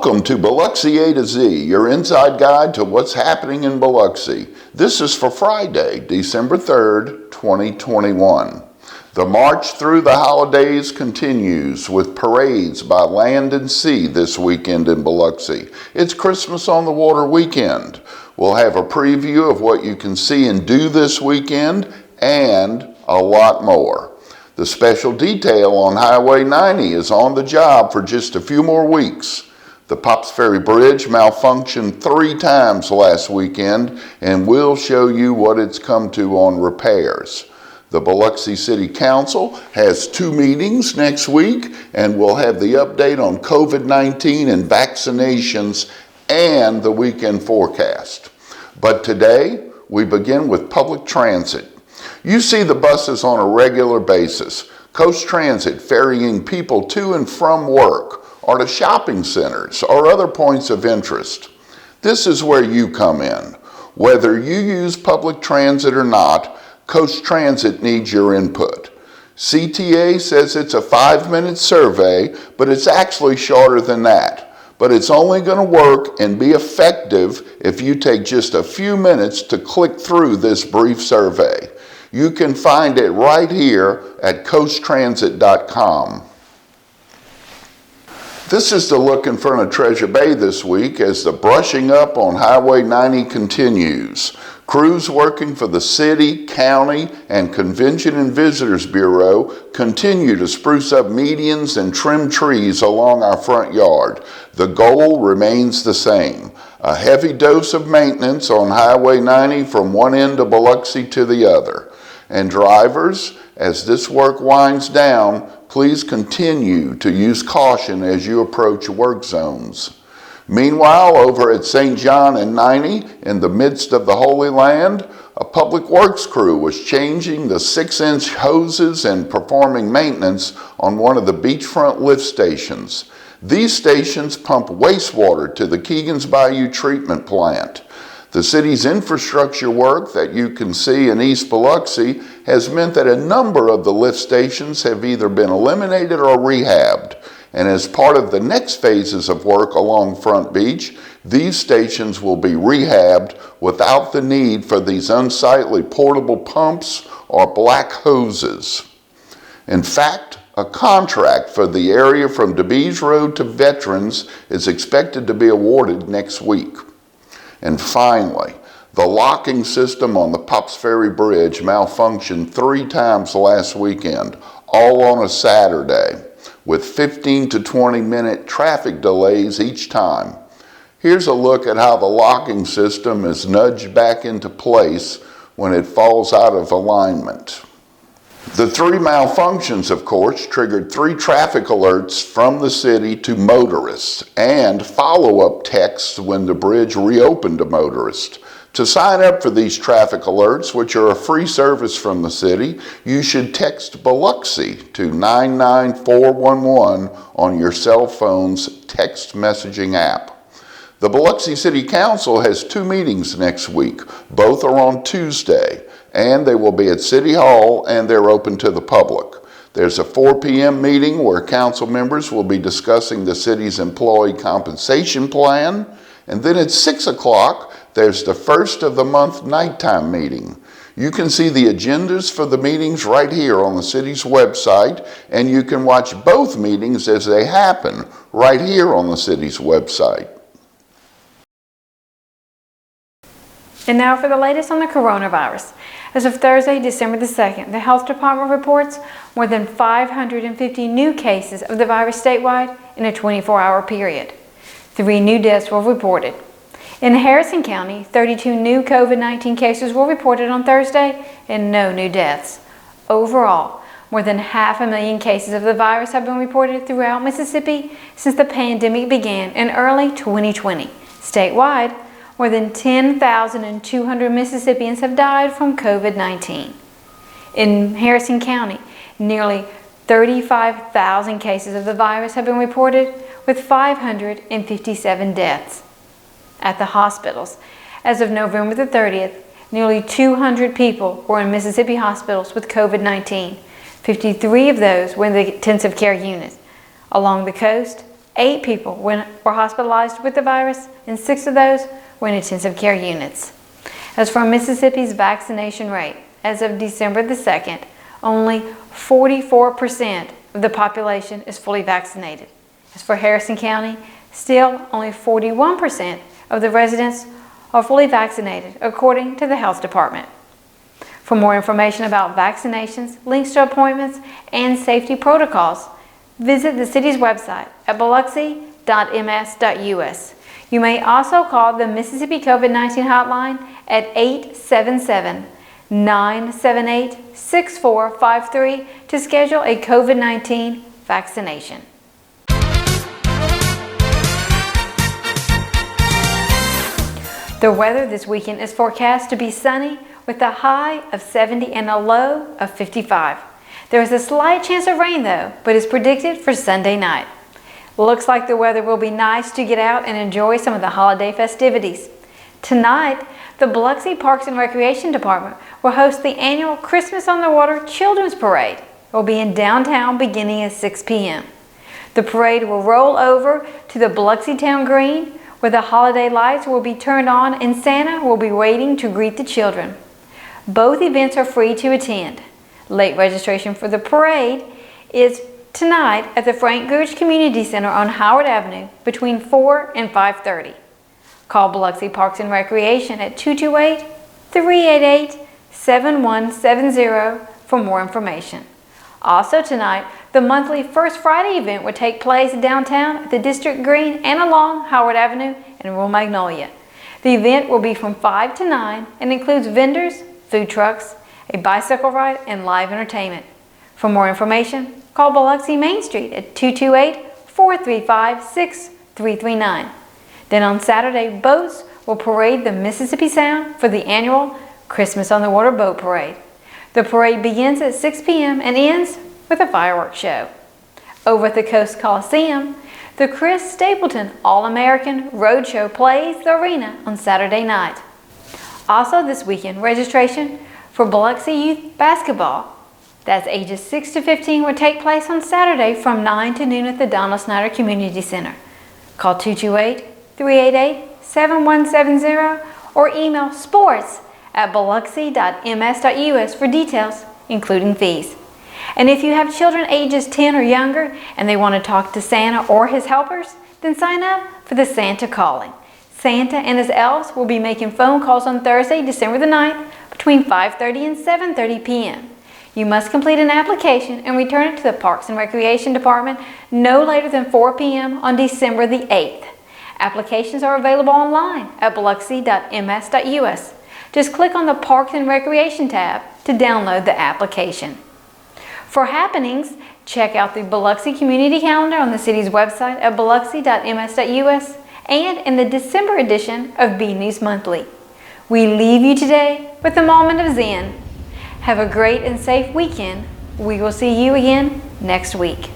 Welcome to Biloxi A to Z, your inside guide to what's happening in Biloxi. This is for Friday, December 3rd, 2021. The march through the holidays continues with parades by land and sea this weekend in Biloxi. It's Christmas on the Water weekend. We'll have a preview of what you can see and do this weekend and a lot more. The special detail on Highway 90 is on the job for just a few more weeks. The Pops Ferry Bridge malfunctioned 3 times last weekend, and we'll show you what it's come to on repairs. The Biloxi City Council has 2 meetings next week, and we'll have the update on COVID-19 and vaccinations and the weekend forecast. But today, we begin with public transit. You see the buses on a regular basis. Coast Transit ferrying people to and from work, or to shopping centers, or other points of interest. This is where you come in. Whether you use public transit or not, Coast Transit needs your input. CTA says it's a 5-minute survey, but it's actually shorter than that. But it's only going to work and be effective if you take just a few minutes to click through this brief survey. You can find it right here at coasttransit.com. This is the look in front of Treasure Bay this week as the brushing up on Highway 90 continues. Crews working for the City, County, and Convention and Visitors Bureau continue to spruce up medians and trim trees along our front yard. The goal remains the same. A heavy dose of maintenance on Highway 90 from one end of Biloxi to the other. And drivers, as this work winds down, please continue to use caution as you approach work zones. Meanwhile, over at St. John and 90, in the midst of the Holy Land, a public works crew was changing the 6-inch hoses and performing maintenance on one of the beachfront lift stations. These stations pump wastewater to the Keegan's Bayou treatment plant. The city's infrastructure work that you can see in East Biloxi has meant that a number of the lift stations have either been eliminated or rehabbed. And as part of the next phases of work along Front Beach, these stations will be rehabbed without the need for these unsightly portable pumps or black hoses. In fact, a contract for the area from DeBees Road to Veterans is expected to be awarded next week. And finally, the locking system on the Pops Ferry Bridge malfunctioned 3 times last weekend, all on a Saturday, with 15 to 20 minute traffic delays each time. Here's a look at how the locking system is nudged back into place when it falls out of alignment. The 3 malfunctions, of course, triggered 3 traffic alerts from the city to motorists and follow-up texts when the bridge reopened to motorists. To sign up for these traffic alerts, which are a free service from the city, you should text Biloxi to 99411 on your cell phone's text messaging app. The Biloxi City Council has 2 meetings next week. Both are on Tuesday, and they will be at City Hall, and they're open to the public. There's a 4 p.m. meeting where council members will be discussing the city's employee compensation plan, and then at 6 o'clock, there's the first of the month nighttime meeting. You can see the agendas for the meetings right here on the city's website, and you can watch both meetings as they happen right here on the city's website. And now for the latest on the coronavirus. As of Thursday, December the 2nd, the Health Department reports more than 550 new cases of the virus statewide in a 24-hour period. 3 new deaths were reported. In Harrison County, 32 new COVID-19 cases were reported on Thursday and no new deaths. Overall, more than 500,000 cases of the virus have been reported throughout Mississippi since the pandemic began in early 2020. Statewide, more than 10,200 Mississippians have died from COVID-19. In Harrison County, nearly 35,000 cases of the virus have been reported, with 557 deaths. At the hospitals, as of November the 30th, nearly 200 people were in Mississippi hospitals with COVID-19. 53 of those were in the intensive care unit. Along the coast, 8 people were hospitalized with the virus, and 6 of those were in intensive care units. As for Mississippi's vaccination rate, as of December the 2nd, only 44% of the population is fully vaccinated. As for Harrison County, still only 41% of the residents are fully vaccinated, according to the Health Department. For more information about vaccinations, links to appointments, and safety protocols, visit the city's website at biloxi.ms.us. You may also call the Mississippi COVID-19 hotline at 877-978-6453 to schedule a COVID-19 vaccination. The weather this weekend is forecast to be sunny with a high of 70 and a low of 55. There is a slight chance of rain though, but is predicted for Sunday night. Looks like the weather will be nice to get out and enjoy some of the holiday festivities. Tonight, the Biloxi Parks and Recreation Department will host the annual Christmas on the Water Children's Parade. It will be in downtown beginning at 6 p.m. The parade will roll over to the Biloxi Town Green, where the holiday lights will be turned on and Santa will be waiting to greet the children. Both events are free to attend. Late registration for the parade is tonight at the Frank Gurge Community Center on Howard Avenue between 4 and 5:30. Call Biloxi Parks and Recreation at 228-388-7170 for more information. Also tonight, the monthly First Friday event will take place downtown at the District Green and along Howard Avenue in Rural Magnolia. The event will be from 5 to 9 and includes vendors, food trucks, a bicycle ride, and live entertainment. For more information, call Biloxi Main Street at 228-435-6339. Then on Saturday, boats will parade the Mississippi Sound for the annual Christmas on the Water Boat Parade. The parade begins at 6 p.m. and ends with a fireworks show. Over at the Coast Coliseum, the Chris Stapleton All-American Roadshow plays the arena on Saturday night. Also this weekend, registration for Biloxi Youth Basketball, that's ages 6 to 15, will take place on Saturday from 9 to noon at the Donald Snyder Community Center. Call 228-388-7170 or email sports@biloxi.ms.us for details, including fees. And if you have children ages 10 or younger and they want to talk to Santa or his helpers, then sign up for the Santa Calling. Santa and his elves will be making phone calls on Thursday, December the 9th between 5:30 and 7:30 p.m. You must complete an application and return it to the Parks and Recreation Department no later than 4 p.m. on December the 8th. Applications are available online at biloxi.ms.us. Just click on the Parks and Recreation tab to download the application. For happenings, check out the Biloxi Community Calendar on the city's website at biloxi.ms.us and in the December edition of B News Monthly. We leave you today with a moment of Zen. Have a great and safe weekend. We will see you again next week.